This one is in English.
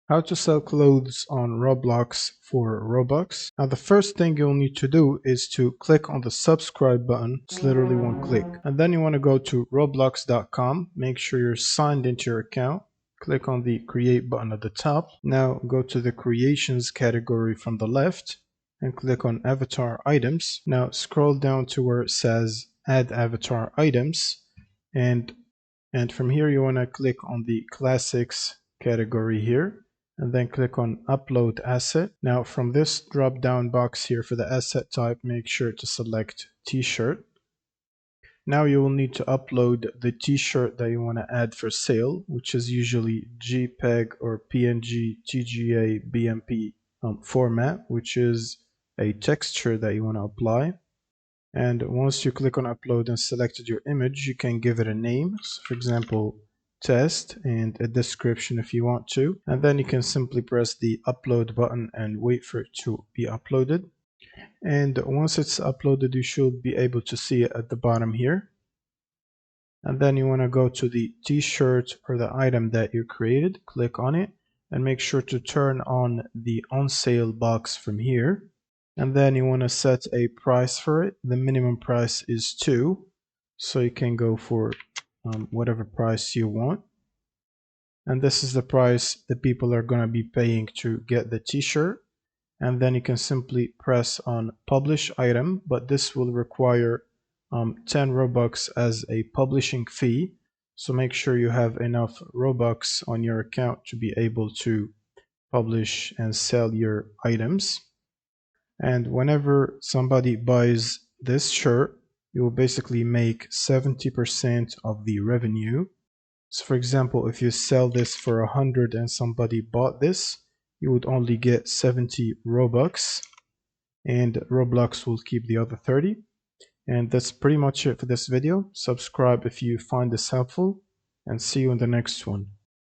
How to sell clothes on Roblox for Robux. Now the first thing you'll need to do is to click on the subscribe button. It's literally one click. And then you want to go to roblox.com. Make sure you're signed into your account. Click on the create button at the top. Now go to the creations category from the left and click on avatar items. Now scroll down to where it says add avatar items, and from here you want to click on the classics category here and then click on upload asset. Now from this drop down box here for the asset type, make sure to select t-shirt. Now you will need to upload the t-shirt that you want to add for sale, which is usually JPEG or PNG, TGA, BMP format, which is a texture that you want to apply. And once you click on upload and selected your image, you can give it a name. So for example, test, and a description if you want to. And then you can simply press the upload button and wait for it to be uploaded. And once it's uploaded, you should be able to see it at the bottom here. And then you want to go to the t-shirt or the item that you created, click on it, and make sure to turn on the on sale box from here. And then you want to set a price for it. The minimum price is 2, so you can go for whatever price you want. And this is the price that people are going to be paying to get the t-shirt. And then you can simply press on publish item, but this will require 10 Robux as a publishing fee. So make sure you have enough Robux on your account to be able to publish and sell your items. And whenever somebody buys this shirt, you will basically make 70% of the revenue. So for example, if you sell this for 100 and somebody bought this, you would only get 70 Robux, and Roblox will keep the other 30. And that's pretty much it for this video. Subscribe if you find this helpful, and see you in the next one.